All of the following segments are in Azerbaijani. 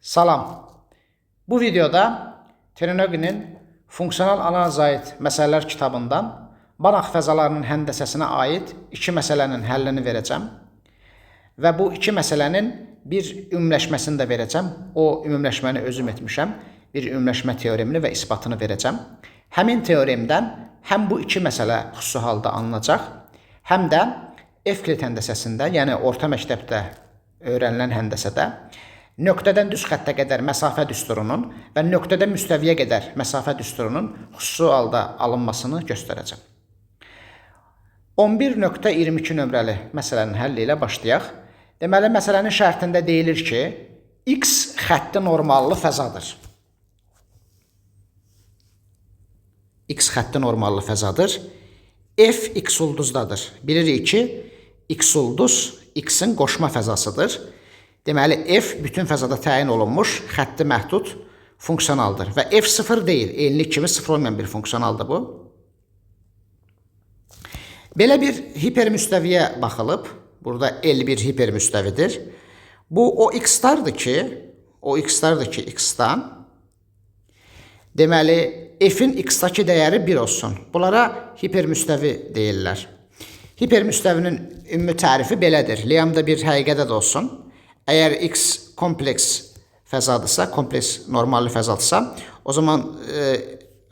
Salam. Bu videoda Terenogi'nin Funksional Analizə aid məsələlər kitabından Banach fəzalarının həndəsəsinə aid iki məsələnin həllini verəcəm. Və bu iki məsələnin bir ümumləşməsini də verəcəm. O ümumləşməni özüm etmişəm. Bir ümumləşmə teoremini və isbatını verəcəm. Həmin teoremdən həm bu iki məsələ xüsusi halda alınacaq, həm də Evklit həndəsəsində, yəni orta məktəbdə öyrənilən həndəsədə nöqtədən düz xəttə qədər məsafə düsturunun və nöqtədən müstəviyə qədər məsafə düsturunun xüsusi halda alınmasını göstərəcəm. 11.22 nömrəli məsələnin həlli ilə başlayaq. Deməli, məsələnin şərtində deyilir ki, X xətti normallı fəzadır. X xətti normallı fəzadır. F X ulduzdadır. Bilirik ki, X ulduz X-in qoşma fəzasıdır. Deməli, F bütün fəzada təyin olunmuş xətti məhdud funksionaldır. Və F sıfır deyil, eynilik kimi sıfır olmayan bir funksionaldır bu. Belə bir hipermüstəviyə baxılıb. Burada L bir hipermüstəvidir. Bu o X-dardır ki, X-dan. Deməli, F-in X-daki dəyəri 1 olsun. Bunlara hipermüstəvi deyirlər. Hipermüstəvinin ümumi tərifi belədir. Lambda bir həqiqətdə də olsun. Əgər X kompleks fəzadırsa, kompleks normallı fəzadırsa, o zaman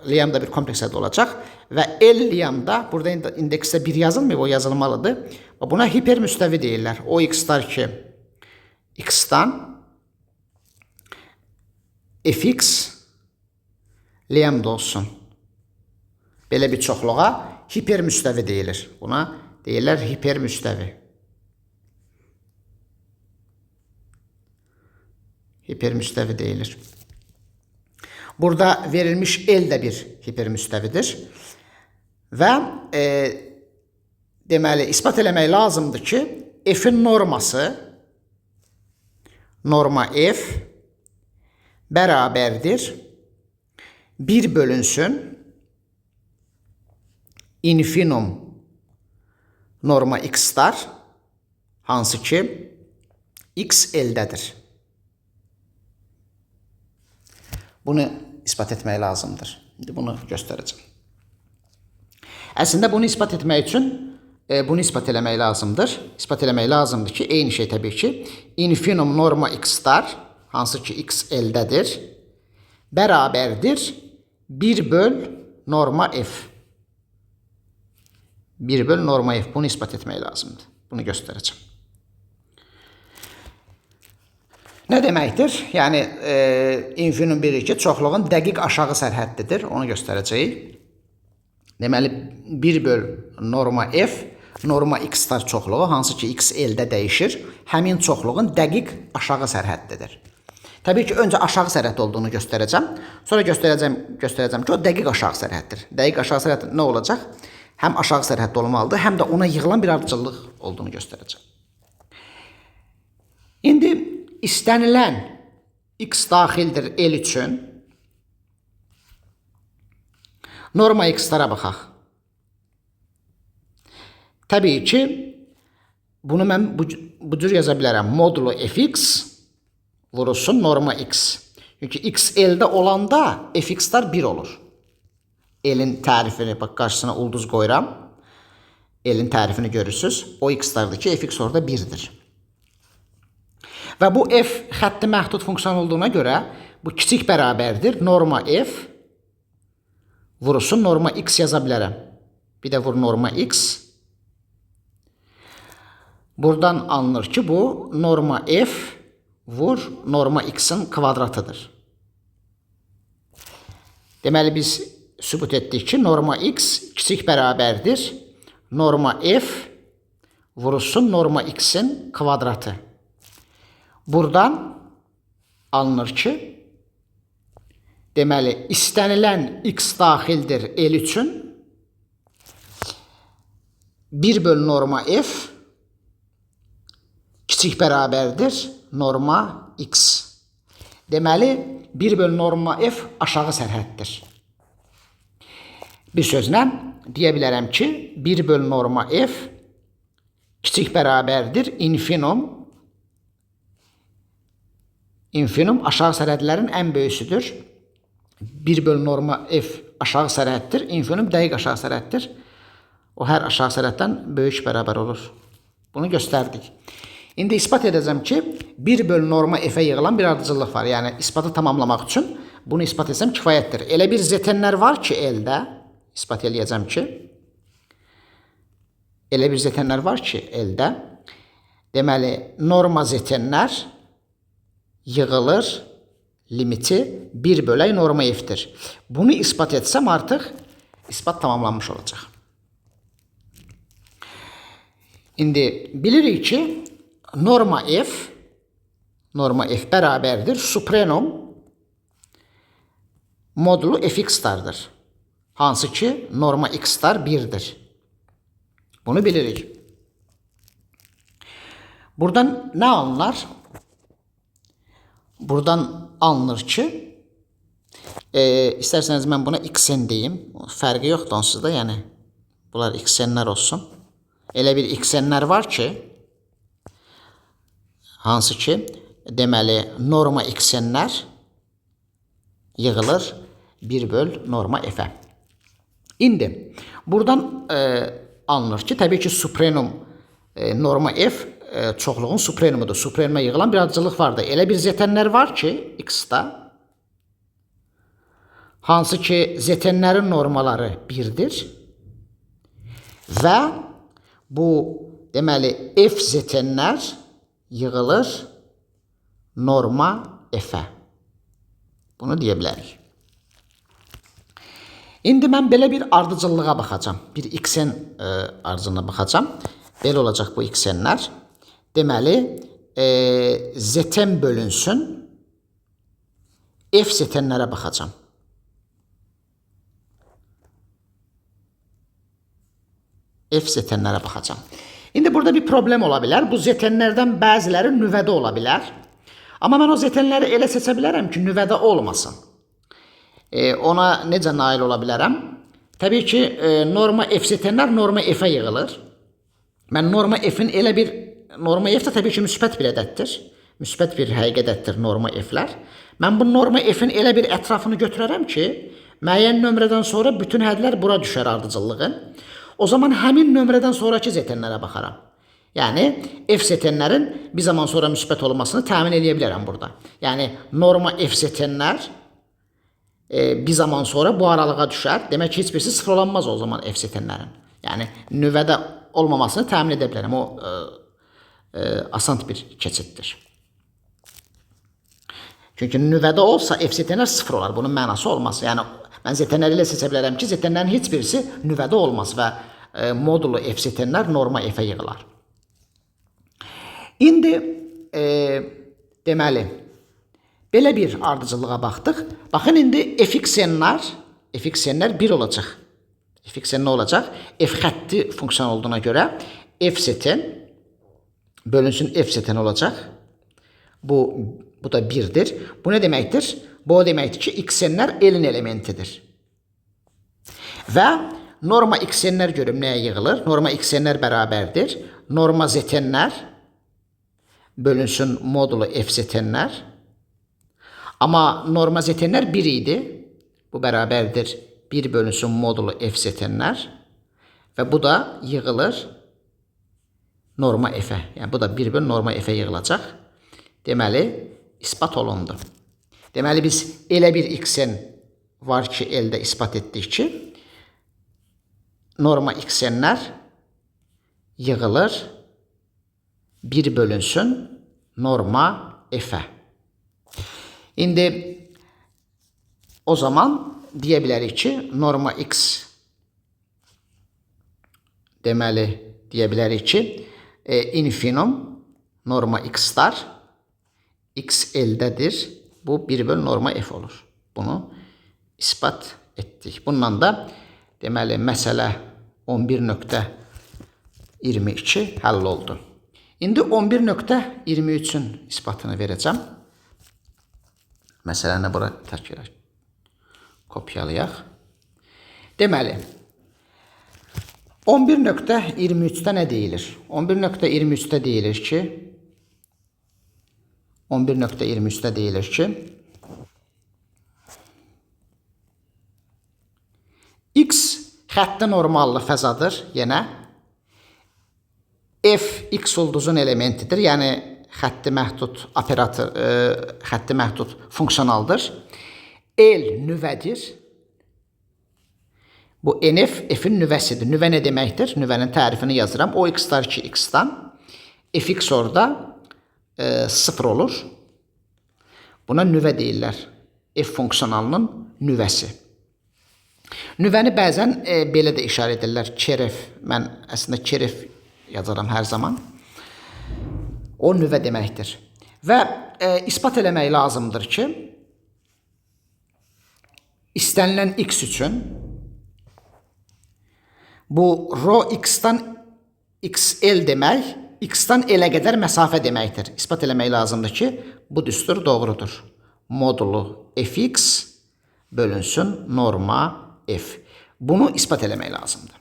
lambda bir kompleksdə olacaq. Və L lambda, burada indeksdə 1 yazılmıyor, o yazılmalıdır. Buna hipermüstəvi deyirlər. O X-dar ki, X-dan Fx lambda olsun. Belə bir çoxluğa hipermüstəvi deyilir. Buna deyirlər hipermüstəvi. Hipermüstəvi deyilir. Burada verilmiş L də bir hipermüstəvidir. Və deməli, ispat eləmək lazımdır ki, F-in norması, norma F bərabərdir 1 bölünsün infinum norma X-dar, hansı ki X L-dədir. Bunu ispat etmək lazımdır. İndi bunu göstərəcəm. Əslində bunu ispat etmək üçün bunu ispat eləmək lazımdır. İspat eləmək lazımdır ki, eyni şey təbii ki, infinum norma X-dar, hansı ki X L-dədir, bərabərdir 1 böl norma F. 1 böl norma F. Bunu ispat etmək lazımdır. Bunu göstərəcəm. Nə deməkdir? Yəni, infinum bilir ki, çoxluğun dəqiq aşağı sərhəddidir. Onu göstərəcəyik. Deməli, 1 böl norma F, norma X-dar çoxluğu, hansı ki X L-də dəyişir, həmin çoxluğun dəqiq aşağı sərhəddidir. Təbii ki, öncə aşağı sərhəd olduğunu göstərəcəm. Sonra göstərəcəm ki, o dəqiq aşağı sərhəddir. Dəqiq aşağı sərhəd nə olacaq? Həm aşağı sərhəddə olmalıdır, həm də ona yığılan bir ardıcıllıq olduğunu göstərəcəm. İndi istənilən X daxildir L üçün norma X-lara baxaq. Təbii ki, bunu mən bu cür yaza bilərəm. Modulo Fx vurulsun norma X. Çünki X L-də olanda Fx-lar 1 olur. L-in tərifini, bax, qarşısına ulduz qoyuram. L-in tərifini görürsünüz. O X-dardır ki, Fx orada 1-dir. Və bu F xətti məhdud funksiyon olduğuna görə bu kiçik bərabərdir. Norma F vurulsun norma X yaza bilərəm. Bir də vur norma X. Buradan alınır ki, bu norma F vur norma X-in kvadratıdır. Deməli, biz sübut etdik ki, norma X kiçik bərabərdir norma F vurulsun norma X-in kvadratı. Buradan alınır ki, deməli, istənilən X daxildir L üçün 1 böl norma F kiçik bərabərdir norma X. Deməli, 1 böl norma F aşağı sərhəddir. Bir sözlə deyə bilərəm ki, 1 böl norma F kiçik bərabərdir infinum Infinum aşağı sərhədlərin ən böyüsüdür. 1 bölü norma f aşağı sərhəddir. Infinum dəqiq aşağı sərhəddir. O hər aşağı sərhəddən böyük bərabər olur. Bunu göstərdik. İndi ispat edəcəm ki, 1 bölü norma f-ə yığılan bir ardıcıllıq var. Yəni isbatı tamamlamaq üçün bunu ispat etsəm kifayətdir. Elə bir zetenlər var ki, elde ispat eləyəcəm ki, elə bir zetenlər var ki, elde deməli norma zetenlər yığılır, limiti 1 bölü norma f-dir. Bunu ispat etsəm artıq ispat tamamlanmış olacaq. İndi bilirik ki, norma f bərabərdir supremum modulu fx-dardır. Hansı ki, norma x-dar 1'dir. Bunu bilirik. Buradan ne alınır? Buradan alınır ki, isterseniz ben buna xn deyim. Fərqi yoxdur onsuz da, yəni bunlar xn'lər olsun. Elə bir xn'lər var ki, hansı ki, deməli norma xn'lər yığılır 1 böl norma f-ə. İndi buradan alınır ki, təbii ki, supremum norma f çoxluğun supremumudur. Supremuma yığılan bir ardıcıllıq vardır. Elə bir zetenlər var ki, x-da, hansı ki, zetenlərin normaları 1'dir və bu deməli f zetenlər yığılır norma f-ə. Bunu deyə bilərik. İndi mən belə bir ardıcıllığa baxacağım. Bir xn ardıcıllığına baxacağım. Belə olacaq bu xn'lər. Deməli, zeten bölünsün. F zetenlərə baxacağım. F zetenlərə baxacağım. İndi burada bir problem ola bilər. Bu zetenlərdən bəziləri nüvədə ola bilər. Amma mən o zetenləri elə seçə bilərəm ki, nüvədə olmasın. Ona necə nail ola bilərəm? Təbii ki, norma f zetenlər norma f-ə yığılır. Mən norma f-in elə bir, norma f də təbii ki, müsbət bir ədəddir. Müsbət bir həqiqətdir norma f-lər. Mən bu norma f-in elə bir ətrafını götürərəm ki, müəyyən nömrədən sonra bütün hədlər bura düşər ardıcıllığın. O zaman həmin nömrədən sonraki zetenlərə baxaram. Yəni, f zetenlərin bir zaman sonra müsbət olmasını təmin edə bilərəm burada. Yəni, norma f zetenlər bir zaman sonra bu aralığa düşər. Demək ki, heç birisi sıfırlanmaz o zaman f zetenlərin. Yəni, nüvədə olmamasını təmin edə bilərəm. O asant bir keçiddir. Çünki nüvədə olsa f zetenlər sıfır olar. Bunun mənası olmaz. Yəni, mən zetenləri ilə seçə bilərəm ki, zetenlərin heç birisi nüvədə olmaz və modulu f zetenlər norma f-ə yığılar. İndi deməli belə bir ardıcıllığa baxdıq. Baxın indi fxnlər 1 olacaq. Fxn nə olacaq? F xətti funksiyon olduğuna görə f zeten bölünsün f zeten olacaq. Bu da 1'dir. Bu nə deməkdir? Bu o deməkdir ki, xnlər elin elementidir. Və norma xnlər görüm nəyə yığılır? Norma xnlər bərabərdir. Norma zetenlər bölünsün modulu f zetenlər. Amma norma zetenlər 1 idi. Bu bərabərdir 1 bölünsün modulu f zetenlər. Və bu da yığılır norma f-ə. Yəni bu da 1 bölü norma f-ə yığılacaq. Deməli, ispat olundu. Deməli, biz elə bir xn var ki, elde ispat etdik ki, norma xnlər yığılır 1 bölünsün norma f-ə. İndi o zaman deyə bilərik ki, norma x deməli deyə bilərik ki, infinum norma x-dar x eldədir. Bu 1 bölü norma f olur. Bunu ispat etdik. Bundan da deməli məsələ 11.22 həll oldu. İndi 11.23'ün ispatını verəcəm. Məsələni bura təkrar kopyalayaq. Deməli 11.23'də nə deyilir? 11.23'də deyilir ki, 11.23-də deyilir ki, x xətti normallı fəzadır yenə. F x ulduzun elementidir, yəni xətti məhdud operator, xətti məhdud funksiyonaldır. L nüvədir. Bu NF F'in nüvəsidir. Nüvə nə deməkdir? Nüvənin tərifini yazıram. O x-lar 2x-dan. Fx orada 0 olur. Buna nüvə deyirlər. F funksiyonalının nüvəsi. Nüvəni bəzən belə də işarə edirlər. Keref. Mən əslində keref yazaram hər zaman. O nüvə deməkdir. Və ispat eləmək lazımdır ki, istənilən x üçün bu rho x-dan xl demək, x-dan l-ə qədər məsafə deməkdir. İspat eləmək lazımdır ki, bu düstur doğrudur. Modulu fx bölünsün norma f. Bunu ispat eləmək lazımdır.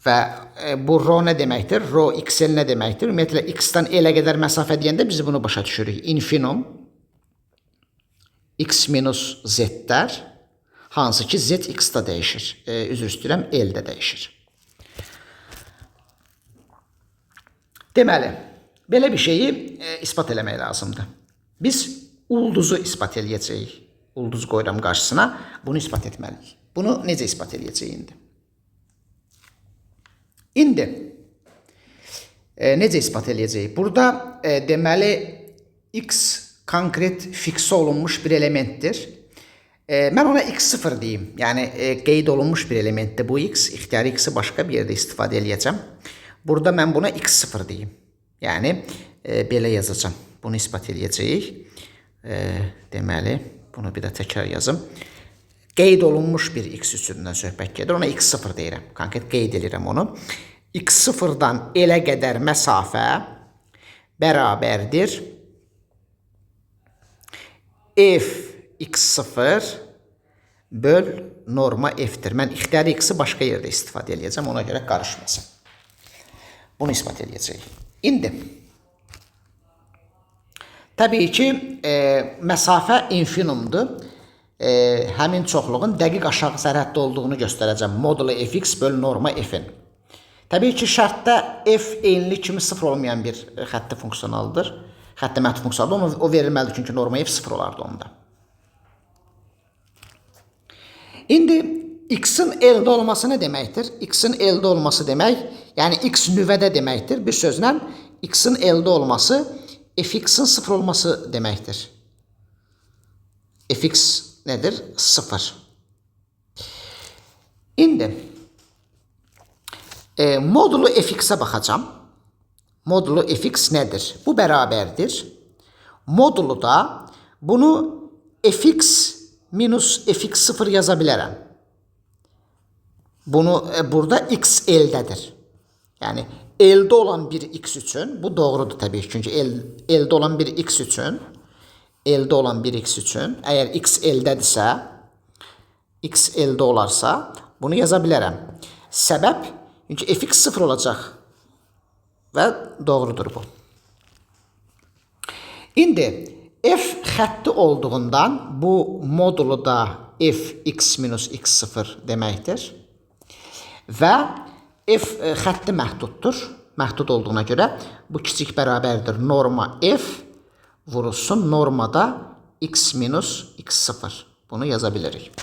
Və bu rho nə deməkdir? Rho xl nə deməkdir? Ümumiyyətlə, x-dan l-ə qədər məsafə deyəndə biz bunu başa düşürük. Infinum x minus z-dər, hansı ki z x-da dəyişir. Üzr istəyirəm, l-də dəyişir. Deməli, belə bir şeyi ispat eləmək lazımdır. Biz ulduzu ispat eləyəcəyik. Ulduz qoyuram qarşısına, bunu ispat etməliyik. Bunu necə ispat eləyəcəyik indi? İndi necə ispat eləyəcəyik? Burada deməli x konkret fiksə olunmuş bir elementdir. Mən ona x0 deyim. Yəni qeyd olunmuş bir elementdir bu x. İxtiyari x-i başqa bir yerdə istifadə eləyəcəm. Burada mən buna x0 deyim. Yəni belə yazacağam. Bunu ispat eləyəcəyik. Deməli, bunu bir də təkrar yazım. Qeyd olunmuş bir x üçündən söhbət gedir. Ona x0 deyirəm. Konkret qeyd edirəm onu. x0-dan l-ə qədər məsafə bərabərdir f x0 böl norma f-dir. Mən ixtiyari x-i başqa yerdə istifadə edəcəm, ona görə qarışmasın. Bunu ispat edəcəyik. İndi, təbii ki, məsafə infinumdur. Həmin çoxluğun dəqiq aşağı sərhəddə olduğunu göstərəcəm. Modulu fx böl norma f-in. Təbii ki, şərtdə f eynilik kimi 0 olmayan bir xətti funksiyonaldır. Xətti məhdud funksiyonaldır. O verilməlidir, çünki norma f 0 olardı onda. İndi x-in l-də olması nə deməkdir? X-in l-də olması demək, yəni x nüvədə deməkdir. Bir sözlə, x-in l-də olması fx-in 0 olması deməkdir. Fx nədir? 0. İndi modulu fx-ə baxacam. Modulu fx nədir? Bu bərabərdir. Modulu da bunu fx minus fx0 yaza bilərəm. Bunu burada x l-dədir. Yəni l-də olan bir x üçün, bu doğrudur təbii ki, çünki l-də olan bir x üçün, l-də olan bir x üçün, əgər x l-dədirsə, x l-də olarsa, bunu yaza bilərəm. Səbəb, çünki fx 0 olacaq və doğrudur bu. İndi f xətti olduğundan bu modulu da fx minus x0 deməkdir. Və f xətti məhduddur. Məhdud olduğuna görə bu kiçik bərabərdir. Norma f vurulsun normada x minus x0. Bunu yaza bilirik.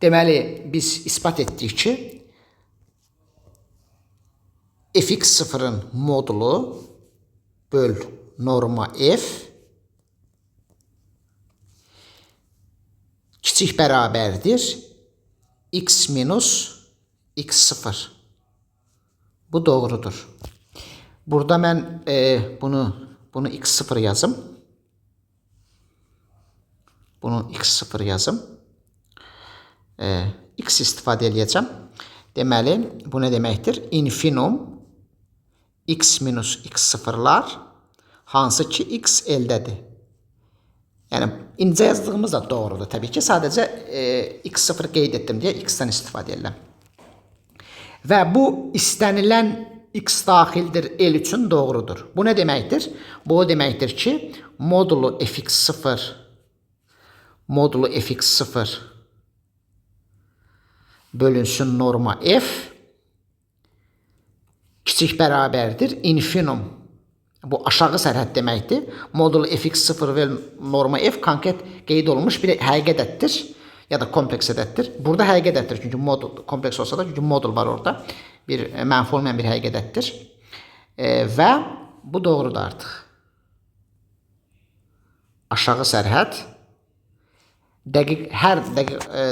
Deməli, biz ispat etdik ki, fx0-ın modulu böl norma f kiçik bərabərdir x minus x0. Bu doğrudur. Burada mən bunu x0 yazım. Bunu x0 yazım. X istifadə edəcəm. Deməli, bu nə deməkdir? Infinum x minus x0'lar hansı ki x l-dədir. Yəni, incə yazdığımız da doğrudur. Təbii ki, sadəcə x0 qeyd etdim deyə x-dən istifadə edirəm. Və bu istənilən x daxildir L üçün doğrudur. Bu ne deməkdir? Bu o deməkdir ki, modulu fx0 bölünsün norma f kiçik bərabərdir infinum. Bu aşağı sərhəd deməkdir. Modulu fx0 və norma f konkret qeyd olunmuş bir həqiqət ya da kompleks ədəddir. Burada həqiqətdir çünki modul kompleks olsa da çünki modul var orada. Bir mənfi olmayan bir həqiqətdir. Və bu doğrudur artıq. Aşağı sərhəd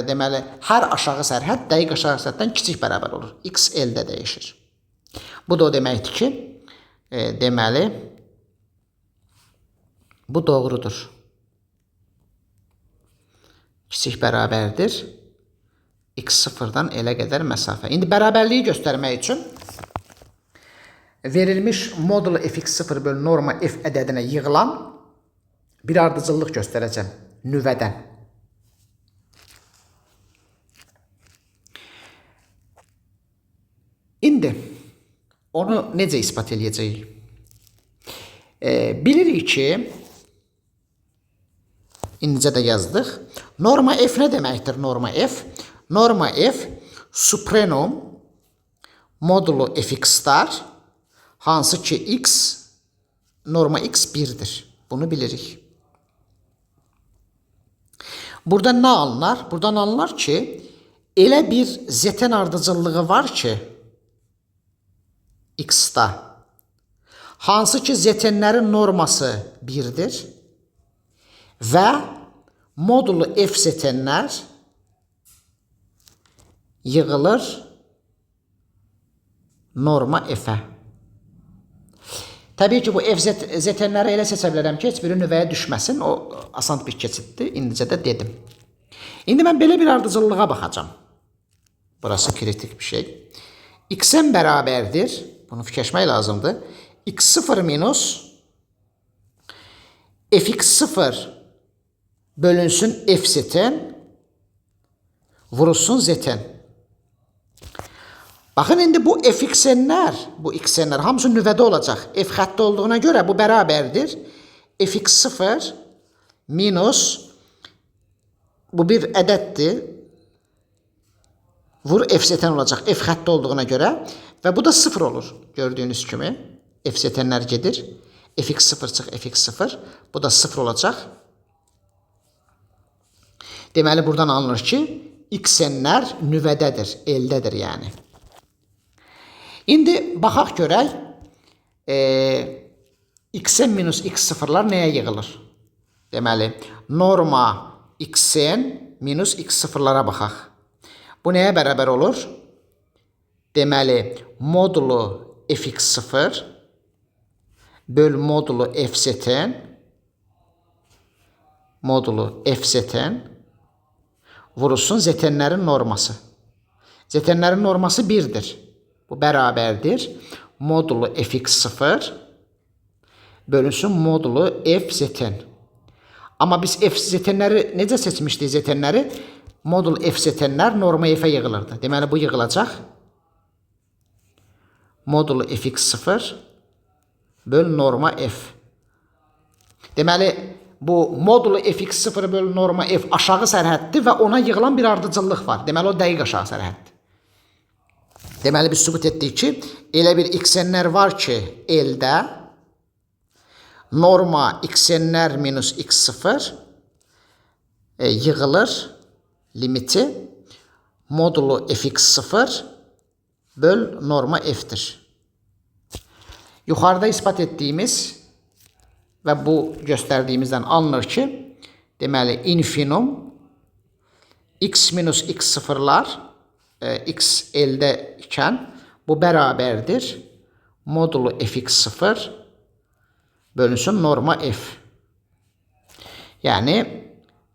deməli hər aşağı sərhəd dəqiq aşağı sərhəddən kiçik bərabər olur. X L-də dəyişir. Bu da o deməkdir ki, deməli bu doğrudur. Kiçik bərabərdir x0-dan L-ə qədər məsafə. İndi bərabərliyi göstərmək üçün verilmiş modulu fx0 bölü norma f ədədinə yığılan bir ardıcıllıq göstərəcəm nüvədən. İndi onu necə ispat edəcəyik? Bilirik ki, indicə də yazdıq. Norma f nə deməkdir? Norma f. Norma f supremum modulu fx star hansı ki x norma x 1'dir. Bunu bilirik. Burada nə alınır? Buradan alınır ki, elə bir zeten ardıcıllığı var ki x-da hansı ki zetenlərin norması 1'dir və modulu f zetenlər yığılır norma f-ə. Təbii ki, bu f zetenləri elə seçə bilərəm ki, heç biri nüvəyə düşməsin. O asan bir keçiddir. İndicə də dedim. İndi mən belə bir ardıcıllığa baxacağım. Burası kritik bir şey. X-ən bərabərdir. Bunu fikirləşmək lazımdır. X0 minus fx0 bölünsün f zeten vurulsun zeten. Baxın, indi bu fx'nlər, bu x'nlər hamısı nüvədə olacaq. F xətti olduğuna görə bu bərabərdir. Fx0 minus, bu bir ədəddir. Vur f zeten olacaq f xətti olduğuna görə. Və bu da 0 olur. Gördüyünüz kimi f zetenlər gedir. Fx0 çıx fx0. Bu da 0 olacaq. Deməli, buradan alınır ki, x'nlər nüvədədir, L-dədir yəni. İndi baxaq görək, xn minus x0'lar nəyə yığılır? Deməli, norma xn minus x0'lara baxaq. Bu nəyə bərabər olur? Deməli, modulu fx0 böl modulu f zeten vurulsun zetenlərin norması. Zetenlərin norması 1'dir. Bu bərabərdir. Modulu fx0 bölünsün modulu f zeten. Amma biz f zetenləri necə seçmişdik zetenləri? Modul f zetenlər norma f-ə yığılırdı. Deməli, bu yığılacaq. Modulu fx0 böl norma f. Deməli, bu modulu fx0 böl norma f aşağı sərhəddir və ona yığılan bir ardıcıllıq var. Deməli, o dəqiq aşağı sərhəddir. Deməli, biz sübut etdik ki, elə bir xnlər var ki, L-də norma xnlər minus x0 yığılır limiti modulu fx0 böl norma f-dir. Yuxarıda ispat etdiyimiz və bu göstərdiyimizdən alınır ki, deməli, infinum x minus x0'lar x L-də ikən bu bərabərdir modulu fx0 bölünsün norma f. Yəni,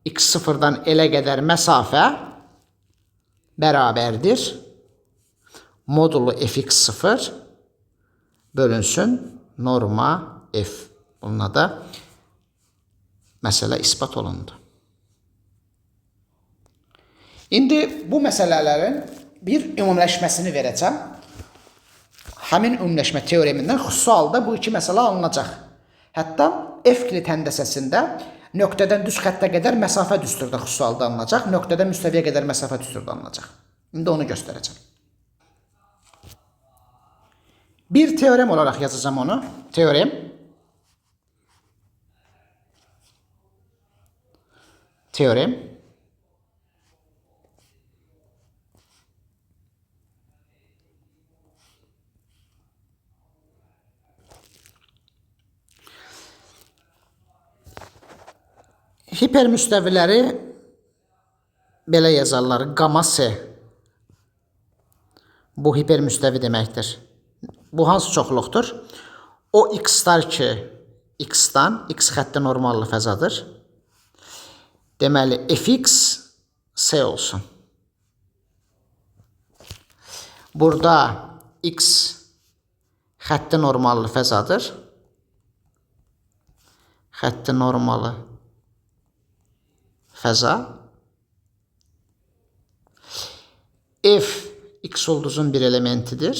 x0'dan L-ə qədər məsafə bərabərdir modulu fx0 bölünsün norma f. Bununla da məsələ ispat olundu. İndi bu məsələlərin bir ümumiləşməsini verəcəm. həmin ümumiləşmə teoremindən xüsusi halda bu iki məsələ alınacaq. Hətta Evklit həndəsəsində nöqtədən düz xəttə qədər məsafə düsturda xüsusi halda alınacaq, nöqtədən müstəviyə qədər məsafə düsturda alınacaq. İndi onu göstərəcəm. Bir teorem olaraq yazacağım onu. Teorem. Teorem. Hipermüstəviləri belə yazarlar. Gamma S. Bu hipermüstəvi deməkdir. Bu hansı çoxluqdur? O x-lar ki, x-dan, x xətti normallı fəzadır. Deməli, fx S olsun. Burada x xətti normallı fəzadır. Xətti normalı fəza. F x ulduzun bir elementidir.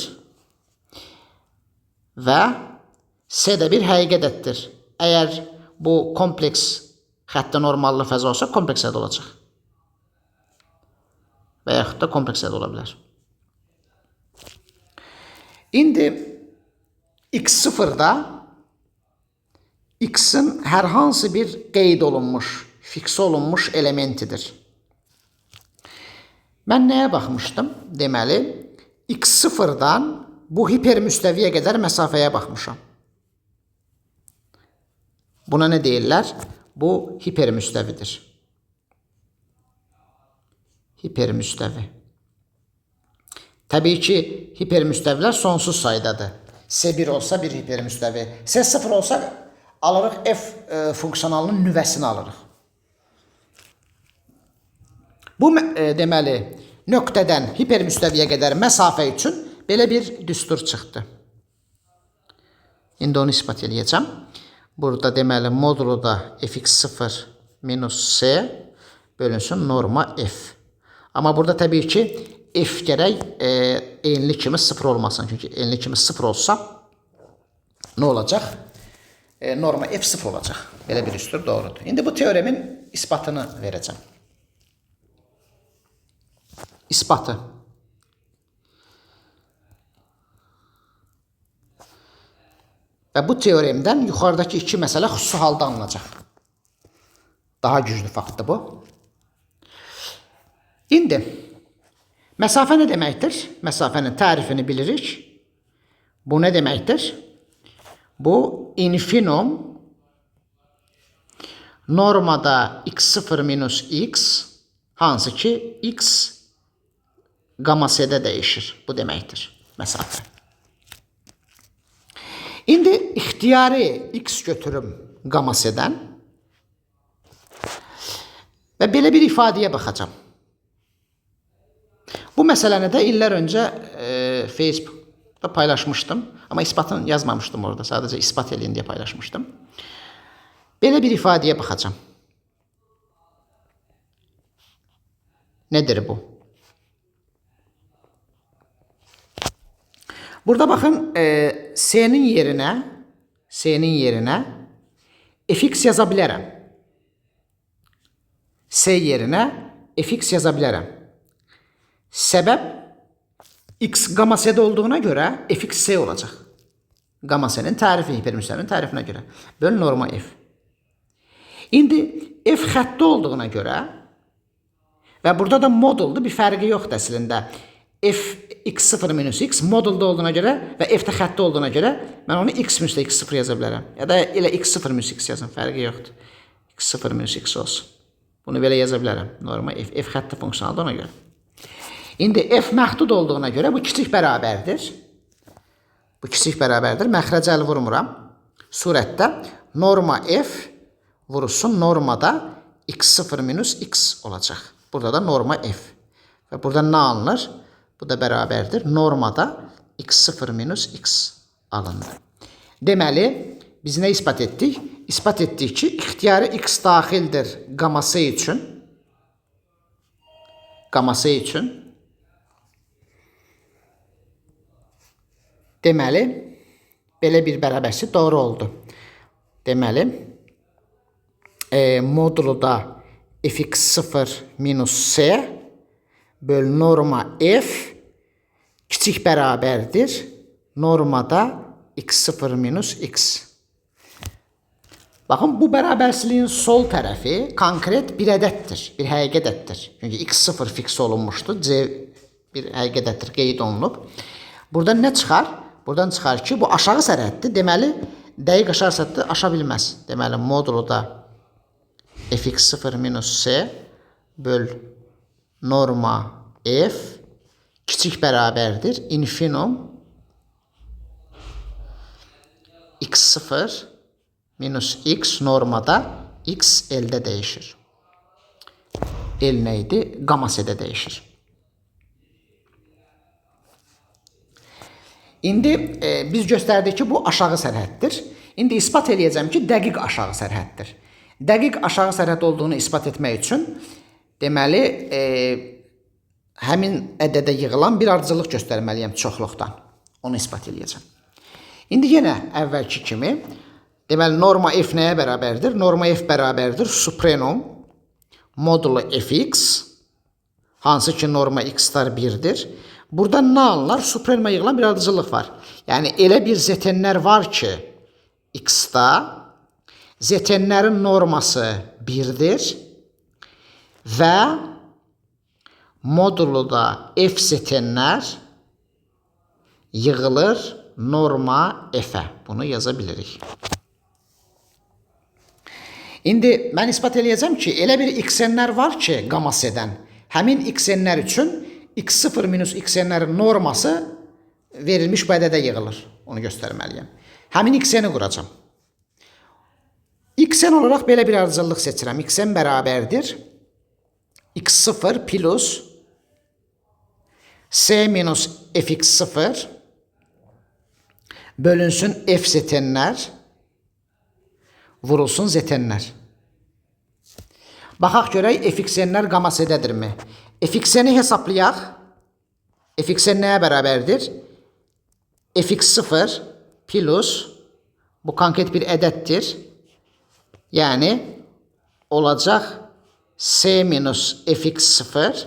Və S də bir həqiqətdir. Əgər bu kompleks xətti normallı fəza olsa, kompleks ədə olacaq. Və yaxud da kompleks ədə ola bilər. İndi x0-da x-in hər hansı bir qeyd olunmuş, fiks olunmuş elementidir. Mən nəyə baxmışdım? Deməli, x0-dan bu hipermüstəviyə qədər məsafəyə baxmışam. Buna nə deyirlər? Bu hipermüstəvidir. Hipermüstəvi. Təbii ki, hipermüstəvilər sonsuz saydadır. S1 olsa bir hipermüstəvi. S0 olsa alırıq f funksiyonalının nüvəsini alırıq. Bu deməli, nöqtədən hipermüstəviyə qədər məsafə üçün belə bir düstur çıxdı. İndi onu ispat edəcəm. Burada deməli, modulu da fx0 minus s bölünsün norma f. Amma burada təbii ki, f gərək enli kimi 0 olmasın. Çünki enli kimi 0 olsa nə olacaq? Norma f 0 olacaq. Belə bir düstur doğrudur. İndi bu teoremin isbatını verəcəm. İspatı. Və bu teoremdən yuxarıdakı iki məsələ xüsusi halda alınacaq. Daha güclü faktdır bu. İndi, məsafə nə deməkdir? Məsafənin tərifini bilirik. Bu nə deməkdir? Bu, infinum normada x0 minus x, hansı ki, x gamma s'də dəyişir. Bu deməkdir, məsafə. İndi ixtiyari x götürüm gamma s'dən və belə bir ifadəyə baxacam. Bu məsələni də illər öncə Facebookda paylaşmışdım. Amma isbatını yazmamışdım orada. Sadəcə ispat edin deyə paylaşmışdım. Belə bir ifadəyə baxacam. Nədir bu? Burada baxın, s'nin yerinə fx yaza bilərəm. S yerinə fx yaza bilərəm. Səbəb x gamma s'də olduğuna görə fx s olacaq. Gamma s'nin tərifi, hipermüstəvinin tərifinə görə. Böl norma f. İndi f xətti olduğuna görə və burada da moduldur, bir fərqi yoxdur əslində. F x0 minus x modulda olduğuna görə və f də xətti olduğuna görə mən onu x minus x0 yaza bilərəm. Ya da elə x0 minus x yazın, fərqi yoxdur. x0 minus x olsun. Bunu belə yaza bilərəm. Norma f xətti funksiyonaldır ona görə. İndi f məhdud olduğuna görə bu kiçik bərabərdir. Bu kiçik bərabərdir. Məxrəc əl vurmuram. Surətdə norma f vurulsun normada x0 minus x olacaq. Burada da norma f. Və burada nə alınır? Bu da bərabərdir. Normada x0 minus x alınır. Deməli, biz nə ispat etdik? İspat etdik ki, ixtiyari x daxildir gamma s üçün. Gamma s üçün. Deməli, belə bir bərabərsi doğru oldu. Deməli, moduluda fx0 minus c böl norma f kiçik bərabərdir normada x0 minus x. Baxın, bu bərabərsizliyin sol tərəfi konkret bir ədəddir, bir həqiqi ədəddir. Çünki x0 fiks olunmuşdu, c bir həqiqi ədəddir, qeyd olunub. Buradan nə çıxar? Buradan çıxar ki, bu aşağı sərhəddir. Deməli, dəqiq aşağı sərhəddi aşa bilməz. Deməli, moduluda fx0 minus c böl norma f kiçik bərabərdir infinum x0 minus x normada x elde dəyişir. El nə idi? Qama c-də dəyişir. İndi biz göstərdik ki, bu aşağı sərhəddir. İndi ispat eləyəcəm ki, dəqiq aşağı sərhəddir. Dəqiq aşağı sərhəd olduğunu ispat etmək üçün deməli həmin ədədə yığılan bir ardıcıllıq göstərməliyəm çoxluqdan. Onu ispat eləyəcəm. İndi yenə əvvəlki kimi deməli, norma f nəyə bərabərdir? Norma f bərabərdir supremum modulu fx, hansı ki norma x-lar 1'dir. Burada nə alınır? Supremuma yığılan bir ardıcıllıq var. Yəni, elə bir zetenlər var ki, x-da zetenlərin norması 1'dir və moduluda f zetenlər yığılır norma f-ə. Bunu yaza bilirik. İndi mən ispat eləyəcəm ki, elə bir xnlər var ki, qama c-dən. Həmin xnlər üçün x0 minus xnlərin norması verilmiş bu ədədə yığılır. Onu göstərməliyəm. Həmin xni quracam. Xn olaraq belə bir ardıcıllıq seçirəm. Xn bərabərdir x0 plus c minus fx0 bölünsün f zetenlər vurulsun zetenlər. Baxaq görək fxnlər qama c-dədirmi? Fxni hesablayaq. Fxn nəyə bərabərdir? fx0 plus bu konkret bir ədəddir. Yəni olacaq c minus fx0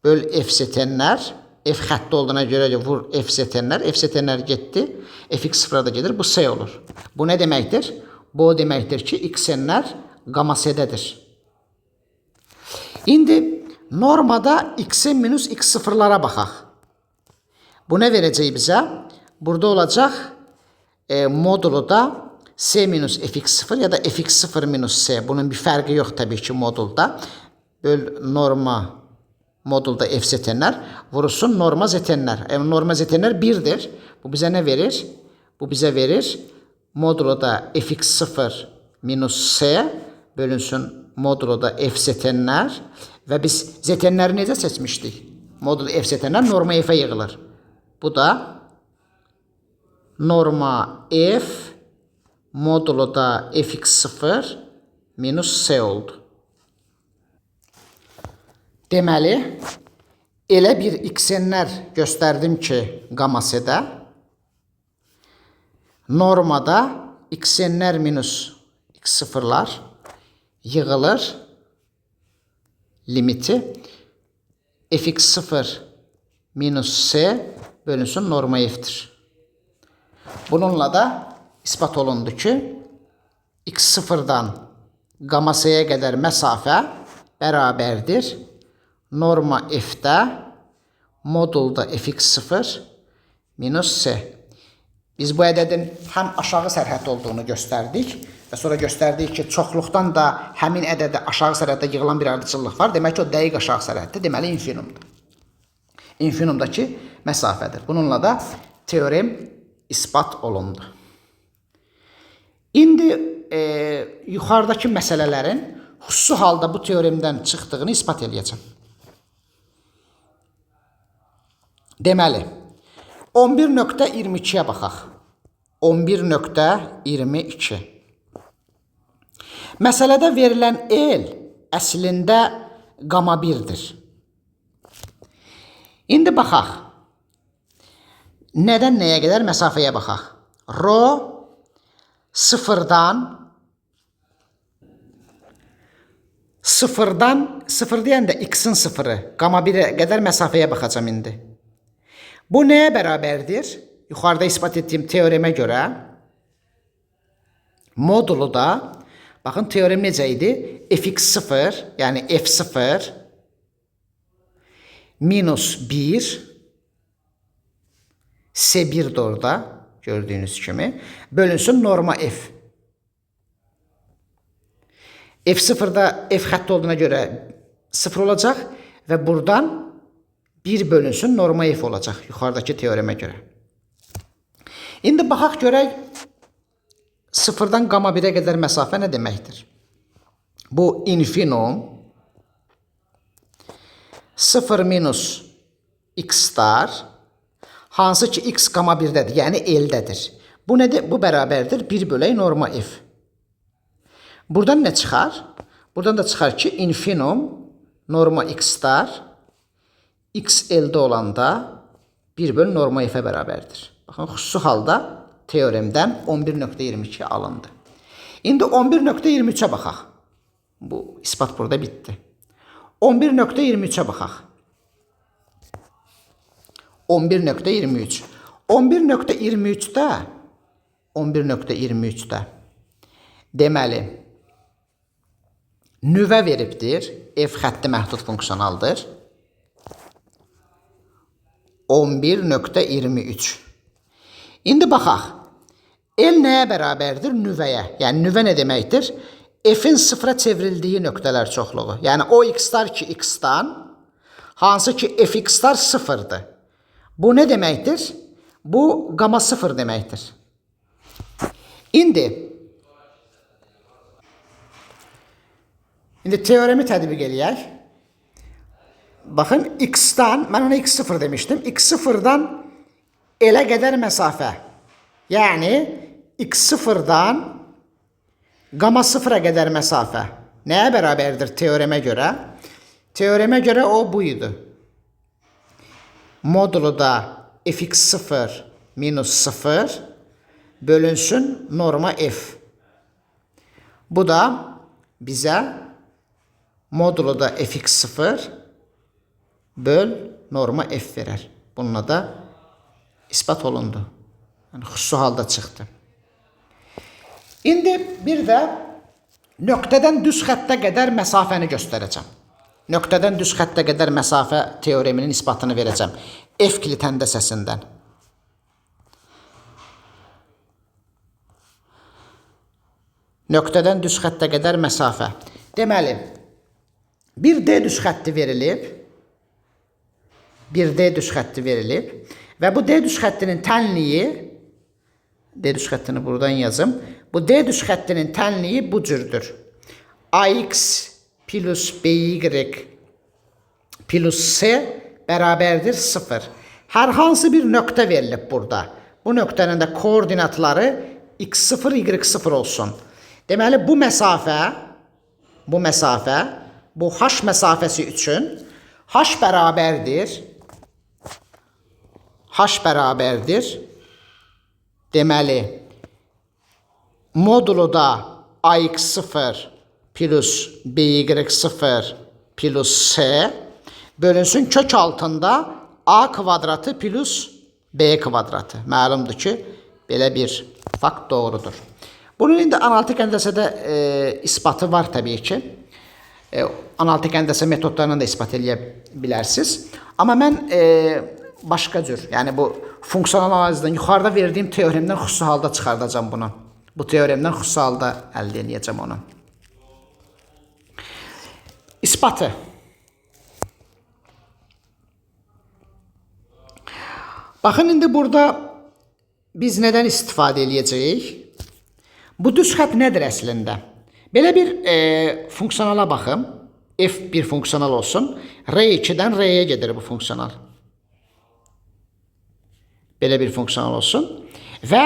böl f zetenlər. F xətti olduğuna görə vur f zetenlər. F zetenlər getdi. fx0 da gedir. Bu c olur. Bu nə deməkdir? Bu o deməkdir ki, xnlər qama c-dədir. İndi normada xn minus x0'lara baxaq. Bu nə verəcək bizə? Burada olacaq moduluda c minus fx0 ya da fx0 minus c. Bunun bir fərqi yox təbii ki modulda. Böl norma modulda f zetenlər vurulsun norma zetenlər. Norma zetenlər 1'dir. Bu bizə nə verir? Bu bizə verir moduluda fx0 minus c bölünsün moduluda f zetenlər və biz zetenləri necə seçmişdik? Modul f zetenlər norma f-ə yığılır. Bu da norma f moduluda fx0 minus c oldu. Deməli, elə bir xnlər göstərdim ki, qama c-də normada xnlər minus x0'lar yığılır limiti fx0 minus c bölünsün norma f'tir. Bununla da ispat olundu ki, x0'dan qama c-yə qədər məsafə bərabərdir norma f'də modulda fx0 minus c. Biz bu ədədin həm aşağı sərhəd olduğunu göstərdik və sonra göstərdik ki, çoxluqdan da həmin ədədə aşağı sərhəddə yığılan bir ardıcıllıq var. Demək ki, o dəqiq aşağı sərhəddir. Deməli, infinumdur. Infinumdakı məsafədir. Bununla da teorem ispat olundu. İndi yuxarıdakı məsələlərin xüsusi halda bu teoremdən çıxdığını ispat eləyəcəm. Deməli, 11.22'ye baxaq. 11.22. Məsələdə verilən el əslində qama 1'dir. İndi baxaq. nədən nəyə qədər məsafəyə baxaq. Rho sıfırdan sıfır deyəndə x-in sıfırı, qama 1-ə qədər məsafəyə baxacam indi. Bu nəyə bərabərdir? Yuxarıda ispat etdiyim teoremə görə modulu da, baxın teorem necə idi? Fx0, yəni f0 minus 1 S1'dir orada gördüyünüz kimi bölünsün norma f. F0'da f xətti olduğuna görə 0 olacaq və buradan 1 bölünsün norma f olacaq yuxarıdakı teoremə görə. İndi baxaq görək 0'dan qama 1'ə qədər məsafə nə deməkdir? Bu infinum 0 minus x star hansı ki x qama 1'dədir, yəni L'dədir. Bu nədir? Bu bərabərdir 1 bölək norma f. Buradan nə çıxar? Buradan da çıxar ki infinum norma x star x L'də olanda 1 bölü norma f-ə bərabərdir. Baxın, xüsusi halda teoremdən 11.22 alındı. İndi 11.23'ə baxaq. Bu ispat burada bitdi. 11.23'ə baxaq. 11.23. 11.23'də deməli nüvə veribdir. F xətti məhdud funksionaldır. 11.23. İndi baxaq. L nəyə bərabərdir? Nüvəyə. Yəni nüvə nə deməkdir? F'in sıfıra çevrildiyi nöqtələr çoxluğu. Yəni o x-lar ki x-dan, hansı ki fx-lar sıfırdır. Bu nə deməkdir? Bu qama sıfır deməkdir. İndi teoremi tədbiq eləyək. Baxın, x-dan, mən ona x0 demişdim. x0'dan L'ə qədər məsafə. Yəni, x0'dan qama 0'a qədər məsafə. Nəyə bərabərdir teoremə görə? Teoremə görə o buydu. Modulu da fx0 minus 0 bölünsün norma f. Bu da bizə modulu da fx0 böl norma f verər. Bununla da ispat olundu. Yəni, xüsusi halda çıxdı. İndi bir də nöqtədən düz xəttə qədər məsafəni göstərəcəm. Nöqtədən düz xəttə qədər məsafə teoreminin isbatını verəcəm. F-kilit həndəsəsindən. Nöqtədən düz xəttə qədər məsafə. Deməli, bir D düz xətti verilib. Bir D düz xətti verilib. Və bu D düz xəttinin tənliyi, D düz xəttini buradan yazım. Bu D düz xəttinin tənliyi bu cürdür. AX plus BY plus C bərabərdir 0. Hər hansı bir nöqtə verilib burada. Bu nöqtənin də koordinatları x0, y0 olsun. Deməli, bu məsafə, bu h məsafəsi üçün h bərabərdir. Deməli, modulu da ax0 plus by0 plus c bölünsün kök altında a kvadratı plus b kvadratı. Məlumdur ki, belə bir fakt doğrudur. Bunun indi analitik həndəsədə isbatı var təbii ki. Analitik həndəsə metodlarından da ispat edə bilərsiniz. Amma mən başqa cür, yəni bu funksiyonal analizdən yuxarıda verdiyim teoremdən xüsusi halda çıxardacağım bunu. Bu teoremdən xüsusi halda əldə edəcəm onu. İspatı. Baxın, indi burada biz nədən istifadə edəcəyik? Bu düz xətt nədir əslində? Belə bir funksiyonala baxım. F bir funksiyonal olsun. R2-dən R-yə gedir bu funksiyonal. Belə bir funksiyonal olsun. Və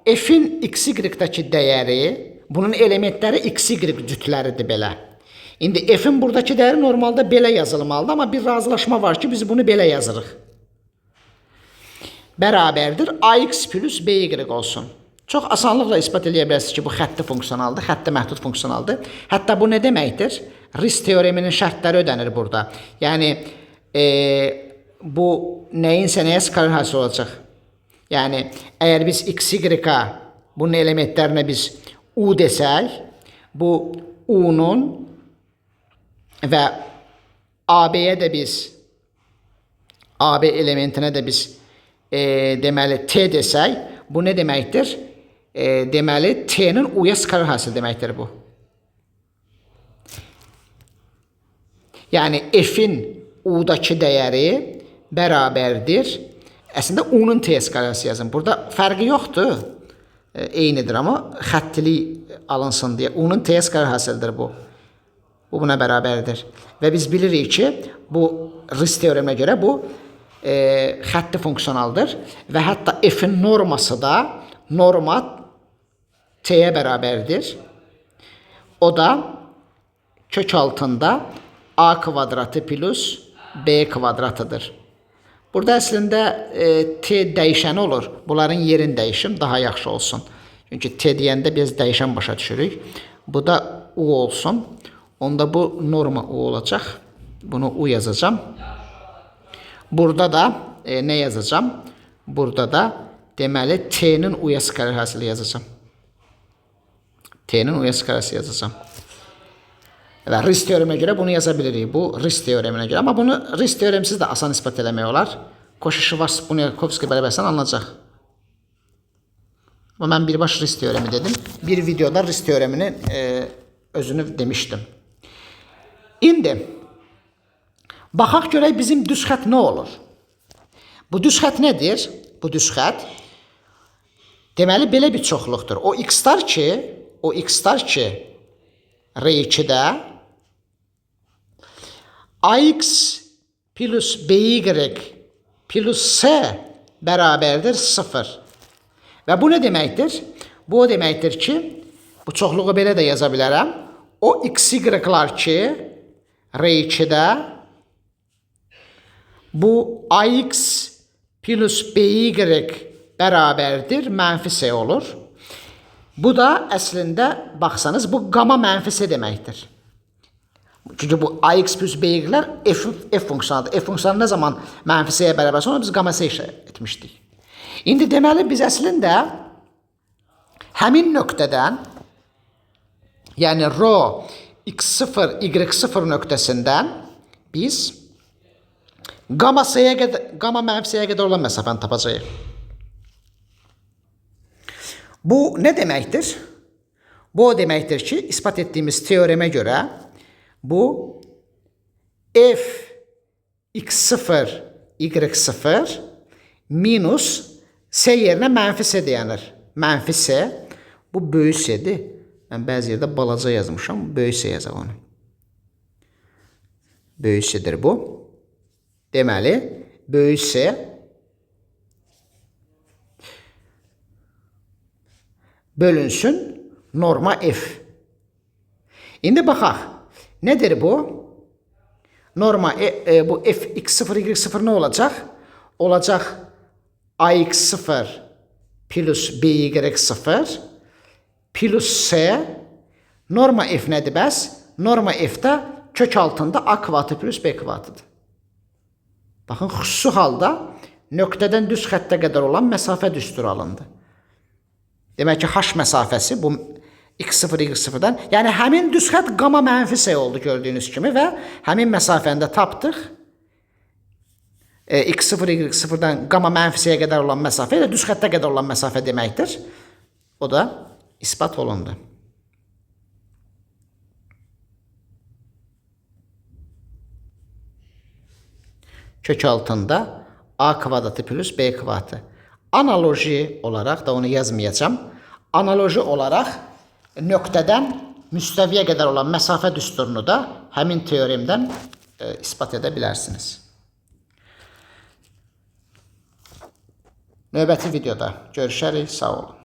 F-in x-y-dəki dəyəri, bunun elementləri x-y cütləridir belə. İndi F-in buradakı dəyəri normalda belə yazılmalıdır, amma bir razılaşma var ki, biz bunu belə yazırıq. bərabərdir ax plus by olsun. Çox asanlıqla ispat edə bilərsiniz ki, bu xətti fonksiyonaldır, xətti məhdud fonksiyonaldır. Hətta bu nə deməkdir? Risk teoreminin şərtləri ödənir burada. Yəni, bu nəyinsə nəyə skalar hasil olacaq? Yəni, əgər biz x-y-a bunun elementlərinə biz u desək, bu u-nun və AB-yə də biz, AB elementinə də biz deməli t desək, bu nə deməkdir? Deməli, t-nin u-ya skalar hasil deməkdir bu. Yəni, f-in u-dakı dəyəri bərabərdir. Əslində, u-nun t-yə skalar hasil yazın. Burada fərqi yoxdur. Eynidir, amma xəttilik alınsın deyə. U-nun t-yə skalar hasildir bu. Bu buna bərabərdir. Və biz bilirik ki, bu risk teoreminə görə bu xətti fonksiyonaldır. Və hətta f-in norması da norma t-yə bərabərdir. O da kök altında a kvadratı plus b kvadratıdır. Burada əslində t dəyişəni olur. Bunların yerini dəyişim daha yaxşı olsun. Çünki t deyəndə biz dəyişən başa düşürük. Bu da u olsun. Onda bu norma u olacaq. Bunu u yazacağım. Burada da nə yazacağım? Burada da deməli t-nin u-ya skalar hasili yazacağım. T-nin u-ya skalar hasili yazacağım. Və risk teoreminə görə bunu yaza bilirik. Bu risk teoreminə görə. Amma bunu risk teoremsiz də asan ispat eləmək olar. Koşi-Şvarts-Bunyakovski bərabərsən alınacaq. Amma mən birbaş risk teoremi dedim. Bir videoda risk teoreminin özünü demişdim. İndi baxaq görək bizim düz xət nə olur? Bu düz xət nədir? Bu düz xət deməli belə bir çoxluqdur. O x-lar ki R2-də ax plus by plus c bərabərdir 0. Və bu nə deməkdir? Bu o deməkdir ki, bu çoxluğu belə də yaza bilərəm. O x-y-lar ki R2-də bu ax plus by bərabərdir mənfi c olur. Bu da əslində baxsanız bu qama mənfi c deməkdir. Çünki bu ax plus by-lər f funksiyonadır. F funksiyonu nə zaman mənfi c-yə bərabərsə onu biz qama c etmişdik. İndi deməli biz əslində həmin nöqtədən, yəni rho x0, y0 nöqtəsindən biz qama mənfi c-yə qədər olan məsafəni tapacağıq. Bu nə deməkdir? Bu o deməkdir ki, ispat etdiyimiz teoremə görə bu f x0, y0 minus c yerinə mənfi c deyənir. Mənfi c, bu böyük c-dir. Mən bəzi yerdə balaca yazmışam, böyük c yazaq onu. Böyük c-dir bu. Deməli, böyük c bölünsün norma f. İndi baxaq. Nədir bu? Norma bu f x0, y0 nə olacaq? Olacaq ax0 plus by0 plus c. Norma f nədir bəs? Norma f-də kök altında a kvatı plus b kvatıdır. Baxın, xüsusi halda nöqtədən düz xəttə qədər olan məsafə düsturu alındı. Demək ki, h məsafəsi bu x0, y0-dan, yəni həmin düz xətt qama mənfi c oldu gördüyünüz kimi və həmin məsafəni də tapdıq. X0, y0-dan qama mənfi c-yə qədər olan məsafə ilə düz xəttə qədər olan məsafə deməkdir. O da ispat olundu. Kök altında a kvadratı plus b kvadratı. Analoji olaraq da onu yazmayacağım. Analoji olaraq nöqtədən müstəviyə qədər olan məsafə düsturunu da həmin teoremdən ispat edə bilərsiniz. Növbəti videoda görüşərik. Sağ olun.